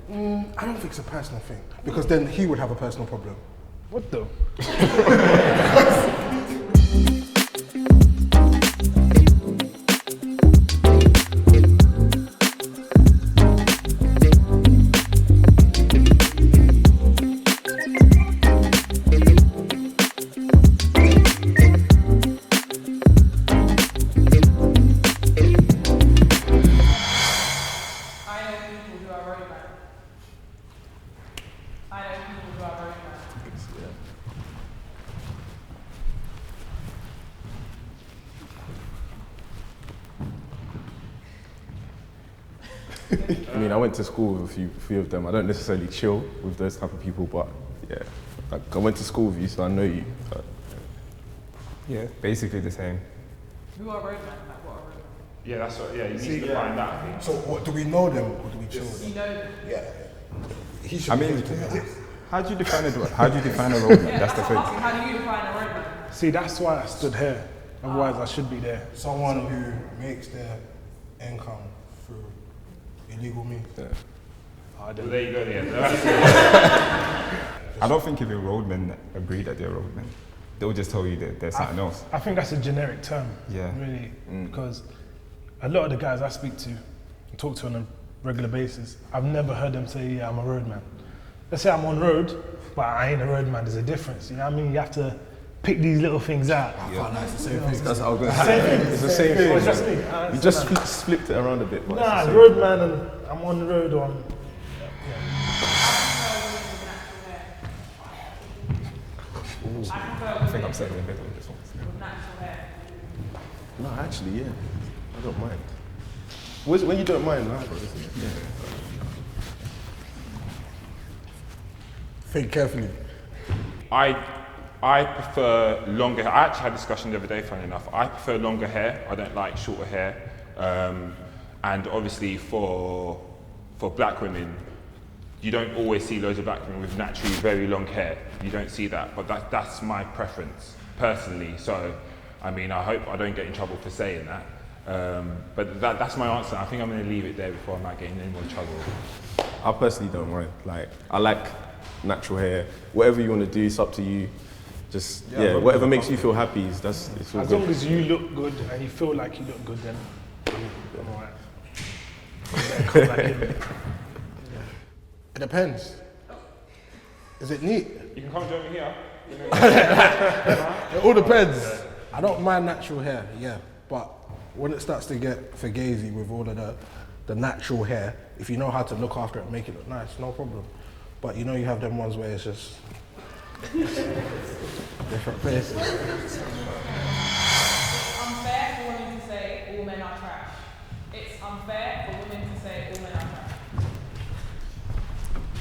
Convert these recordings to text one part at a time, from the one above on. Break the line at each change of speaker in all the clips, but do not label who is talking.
I don't think it's a personal thing because then he would have a personal problem.
What though?
I mean, I went to school with a few of them. I don't necessarily chill with those type of people, but yeah, like, I went to school with you, so I know you. So.
Yeah, basically the same.
Who are roadmen? Like, what are roadmen?
Yeah, that's what. Yeah, you need to find that. I think.
So, what do we know them or do we chill with them?
You know them.
Yeah. He should
I
be
mean,
able to know.
how do you define a roadman?
Yeah,
That's the thing.
asking, how do you define a roadman?
See, that's why I stood here. Otherwise, I should be there.
Someone who makes their income through illegal means.
Yeah.
Well, there you go. Yeah.
I don't think if a roadman agree that they're roadmen, they'll just tell you that there's something else.
I think that's a generic term,
Yeah.
really, because a lot of the guys I speak to and talk to on a regular basis, I've never heard them say, yeah, I'm a roadman. Let's say I'm on road, but I ain't a roadman, there's a difference, you know what I mean? You have to pick these little things out.
Oh, no, it's the same thing.
That's what I was going to say. It's the same thing.
Oh, it's just me.
You just flipped it around a bit. But
Nah,
it's the same.
roadman and I'm on the road on.
I think I'm settling in the middle of this one.
With natural hair.
No, actually, yeah. I don't mind. When you don't mind, no, yeah.
Think carefully.
I prefer longer hair. I actually had a discussion the other day, funny enough. I prefer longer hair. I don't like shorter hair. And obviously for black women, you don't always see loads of black women with naturally very long hair. You don't see that, but that's my preference, personally. So, I mean, I hope I don't get in trouble for saying that. But that's my answer. I think I'm going to leave it there before I might get in any more trouble.
I personally don't mind. Like, I like natural hair. Whatever you want to do, it's up to you. Just, whatever makes you feel happy, it's all
As
good.
long as you look good and you feel like you look good, then I'm alright. Come back in.
It depends. Is it neat?
You can come join me here.
It all depends. I don't mind natural hair, yeah, but when it starts to get fugazi with all of the natural hair, if you know how to look after it and make it look nice, no problem. But you know you have them ones where it's just different places.
It's unfair for women to say all men are trash. It's unfair for women to say all men are trash.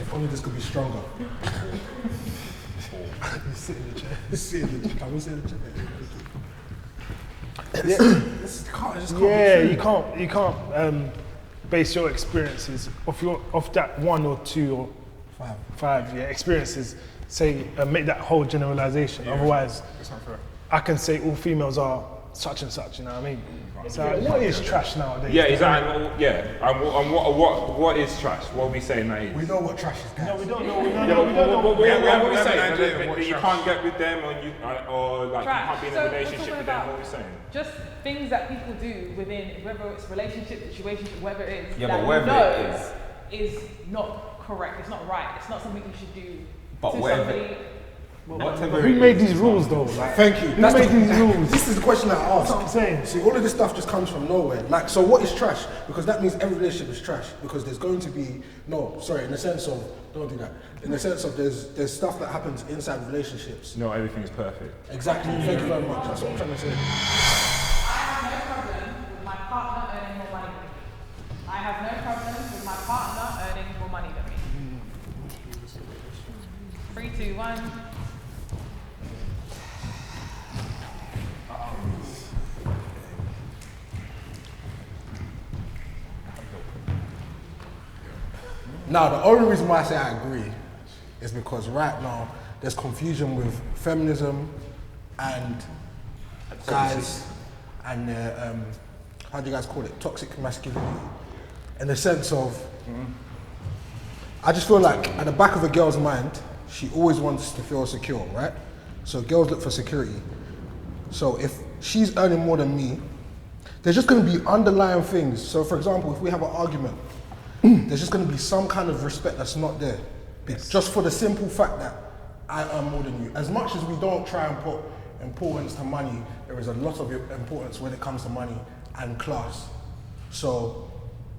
If only this could be stronger. You sit in the chair. Sit in the chair. Can we sit in the chair?
You can't base your experiences off that one or two or five experiences. Say make that whole generalization. Otherwise, I can say all females are such and such. You know what I mean? So what is trash nowadays?
Yeah, exactly. And what is trash? What are we saying that is?
We know what trash is, guys.
No, we don't know.
What are we saying? That you can't get with them, or like you can't be in a relationship with them. What are we saying?
Just things that people do within, whether it's relationship, situation, whatever it is,
Yeah,
that
but whatever
you know
it
is not correct. It's not right. It's not something you should do
But
to
whatever-
somebody.
Who made these rules though? Like,
Thank you.
Who made these rules?
This is the question I asked.
That's what I'm saying.
See, all of this stuff just comes from nowhere. Like, so what is trash? Because that means every relationship is trash. Because there's going to be, in the sense of, don't do that. In the sense of there's stuff that happens inside relationships.
No, everything's perfect.
Exactly. Thank you very much. That's what I'm trying to say.
I have no problem with my partner earning more money than me. I have no problem with my partner earning more money than me. 3, 2, 1.
Now, the only reason why I say I agree is because right now there's confusion with feminism and guys and how do you guys call it? Toxic masculinity. In the sense of I just feel like at the back of a girl's mind, she always wants to feel secure, right? So girls look for security. So if she's earning more than me, there's just going to be underlying things. So for example, if we have an argument, there's just going to be some kind of respect that's not there. Just for the simple fact that I earn more than you. As much as we don't try and put importance to money, there is a lot of importance when it comes to money and class. So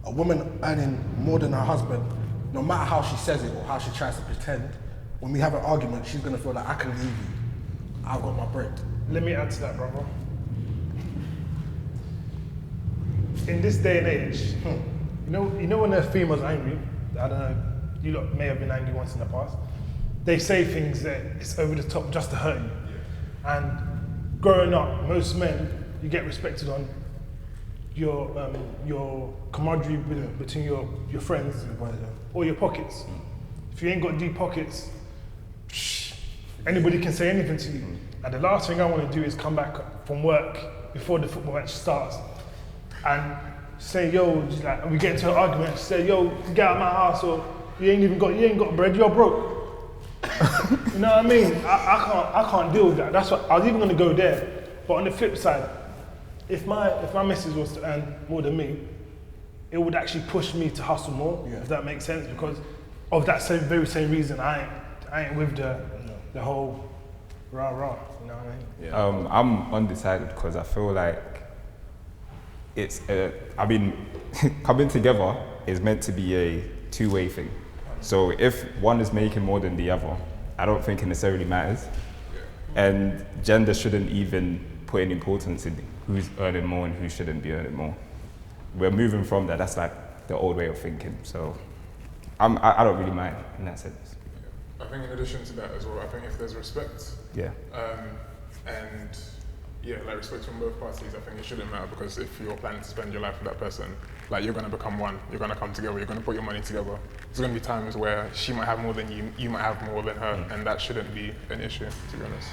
a woman earning more than her husband, no matter how she says it or how she tries to pretend, when we have an argument, she's going to feel like I can leave you. I've got my bread.
Let me add to that, brother. In this day and age, you know when a female's angry, I don't know, you lot may have been angry once in the past, they say things that it's over the top just to hurt you. Yeah. And growing up, most men, you get respected on your camaraderie between your friends or your pockets. If you ain't got deep pockets, anybody can say anything to you. And the last thing I want to do is come back from work before the football match starts and say, yo, like, we get into an argument, say, yo, get out of my house, or you ain't got bread, you're broke. You know what I mean? I can't deal with that. That's what I was even gonna go there. But on the flip side, if my missus was to earn more than me, it would actually push me to hustle more, if that makes sense, because of that very same reason. I ain't with the whole rah-rah, you know what I mean?
Yeah. I'm undecided because I feel like it's, coming together is meant to be a two-way thing. So if one is making more than the other, I don't think it necessarily matters. And gender shouldn't even put any importance in who's earning more and who shouldn't be earning more. We're moving from that. That's like the old way of thinking. So I don't really mind in that sense.
I think in addition to that as well, I think if there's respect, and like respect from both parties, I think it shouldn't matter, because if you're planning to spend your life with that person, like you're going to become one, you're going to come together, you're going to put your money together. There's going to be times where she might have more than you, you might have more than her, and that shouldn't be an issue, to be honest.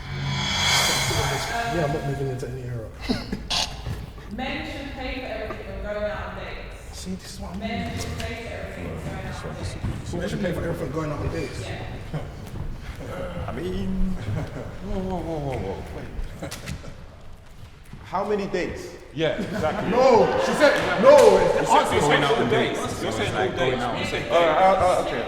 Yeah, I'm not moving into any era.
Men should pay for everything when going out on dates.
See, this is what I mean.
Men should pay for everything when going out on dates.
Men should pay for everything going out on dates.
Yeah.
I mean, whoa. Wait. How many dates?
Yeah, exactly.
No, she said no. It's
You're saying out on dates. You're saying all dates.
okay.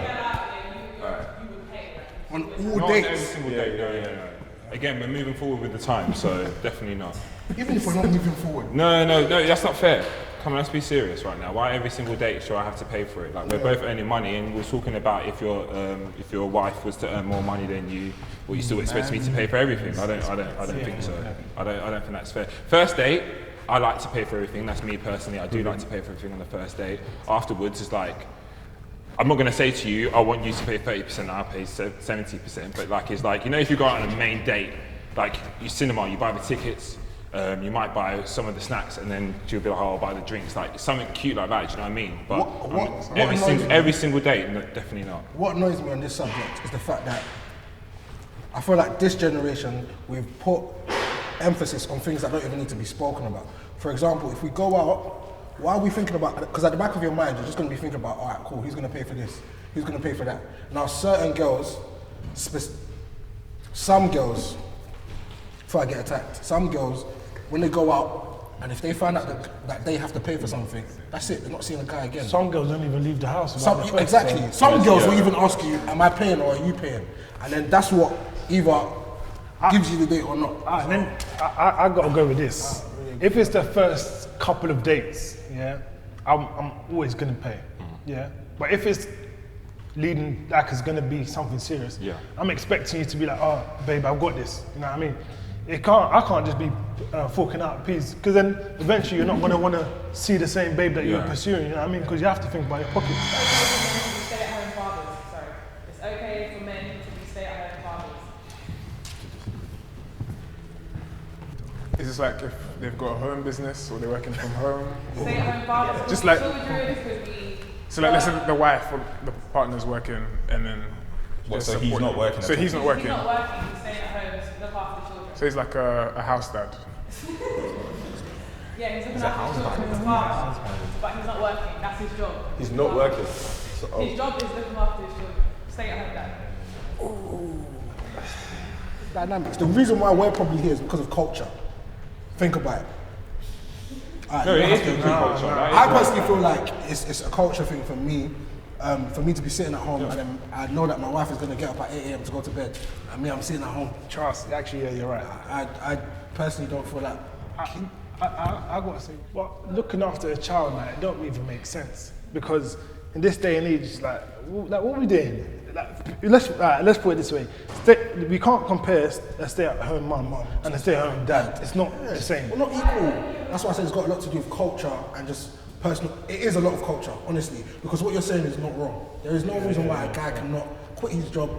You would pay.
On all
Not
dates.
every single date. No. Again, we're moving forward with the time, so definitely not.
Even if we're not moving forward.
No, that's not fair. Come on, let's be serious right now. Why every single date should I have to pay for it? Like, we're both earning money, and we're talking about if your wife was to earn more money than you, will you still expect me to pay for everything? I don't think so. I don't think that's fair. First date, I like to pay for everything. That's me personally. I do like to pay for everything on the first date. Afterwards, it's like, I'm not going to say to you, I want you to pay 30%, I'll pay 70%. But like, it's like, you know, if you go out on a main date, like you cinema, you buy the tickets, you might buy some of the snacks, and then you'll be like, oh, I'll buy the drinks, like something cute like that, do you know what I mean? But every single date, no, definitely not.
What annoys me on this subject is the fact that I feel like this generation, we've put emphasis on things that don't even need to be spoken about. For example, if we go out, why are we thinking about, because at the back of your mind, you're just going to be thinking about, all right, cool, who's going to pay for this? Who's going to pay for that? Now, certain girls, some girls, before I get attacked, some girls, when they go out, and if they find out that they have to pay for something, that's it, they're not seeing a guy again.
Some girls don't even leave the house.
Exactly. Some girls will even ask you, am I paying or are you paying? And then that's what either gives you the date or not.
And then I got to go with this. If it's the first couple of dates, I'm always going to pay. But if it's leading like it's going to be something serious, I'm expecting you to be like, oh, babe, I've got this. You know what I mean? I can't just be forking out a piece, because then eventually you're not going to want to see the same babe that you're pursuing. You know what I mean? Because you have to think about your pockets.
Stay-at-home fathers. Sorry, it's okay for men to be stay-at-home fathers.
Is this like if they've got a home business or they're working from home?
Stay-at-home fathers.
Just like,
children could be.
so like, let's say the wife or the partner's working, and then.
So he's not working.
So he's not working.
He's not working. He's staying at home to look after the children.
So he's like a house dad.
Yeah, he's looking after the children, his partner, but he's not working. That's his job.
He's not working.
His job is looking after his children. Stay at home dad.
Dynamics. The reason why we're probably here is because of culture. Think about it.
No, it is the culture.
I personally feel like it's a culture thing for me. For me to be sitting at home and then I know that my wife is going to get up at 8 a.m. to go to bed, and me, I'm sitting at home.
Trust, actually, yeah, you're right.
I personally don't feel that.
I gotta say, but looking after a child, like, it don't even make sense, because in this day and age, like what are we doing? Like, let's put it this way: we can't compare a stay-at-home mum and a stay-at-home dad. It's not the same.
We're not equal. That's why I said it's got a lot to do with culture and just personal. It is a lot of culture, honestly, because what you're saying is not wrong. There is no reason why a guy cannot quit his job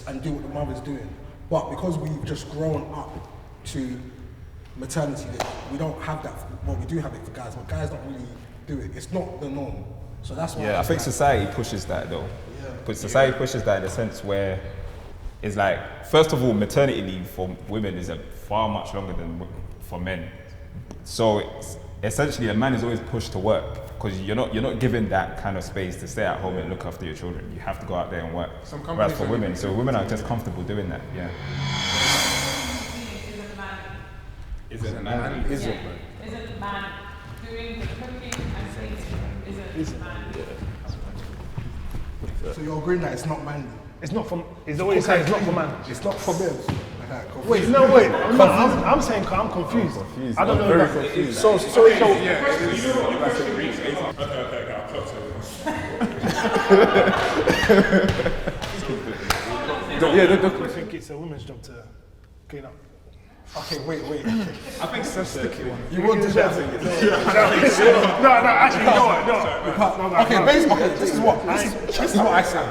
and do what the mother's doing. But because we've just grown up to maternity leave, we don't have that. Well, we do have it for guys, but guys don't really do it. It's not the norm. So that's why.
Yeah, I think society pushes that though. Yeah. But society pushes that in a sense where it's like, first of all, maternity leave for women is far much longer than for men. So essentially, a man is always pushed to work because you're not given that kind of space to stay at home and look after your children. You have to go out there and work. Whereas for women, so women are just comfortable doing that. Yeah.
Isn't a man doing the cooking and cleaning? Isn't a man?
So you're agreeing that it's not manly?
It's not for. It's always saying it's not for man.
It's not for men.
Wait, no, wait. I'm saying I'm confused. I don't know.
Very confused.
So
Yeah, okay, I'll clock
I think it's a woman's job to clean up.
Okay, wait.
I think it's a sticky one.
You want to share?
No, actually, no.
Okay, basically, this is what I say.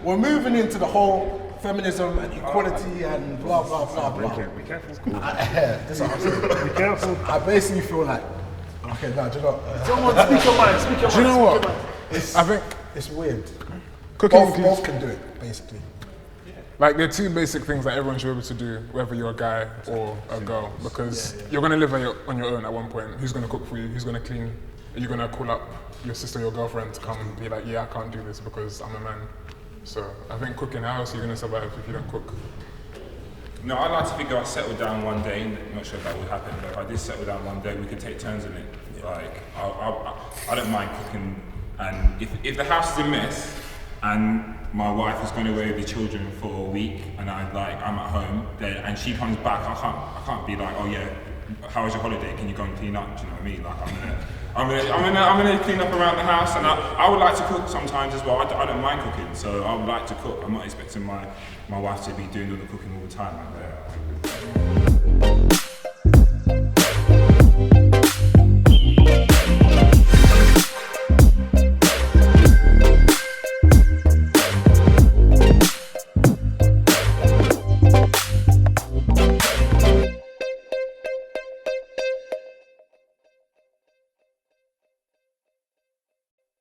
We're moving into the whole feminism and equality and blah blah blah blah.
Be careful.
This is what I'm saying.
Be careful.
I basically feel like, okay, no, do you know?
Someone speak your mind. Speak your mind.
Do you know what?
I think it's weird.
Cooking
Both can do it, basically.
Like, there are two basic things that everyone should be able to do, whether you're a guy or a girl, because you're going to live on your own at one point. Who's going to cook for you? Who's going to clean? Are you going to call up your sister or your girlfriend to come and be like, yeah, I can't do this because I'm a man? So I think cooking, how else are you going to survive if you don't cook?
No, I like to think if I settle down one day, I'm not sure if that will happen, but if I did settle down one day, we could take turns in it. Like, I don't mind cooking, and if the house is a mess, and my wife is going away with the children for a week, and I'm at home, and she comes back, I can't be like, oh yeah, how was your holiday? Can you go and clean up? Do you know what I mean? Like, I'm gonna clean up around the house, and I would like to cook sometimes as well. I don't mind cooking, so I would like to cook. I'm not expecting my wife to be doing all the cooking all the time. Like that.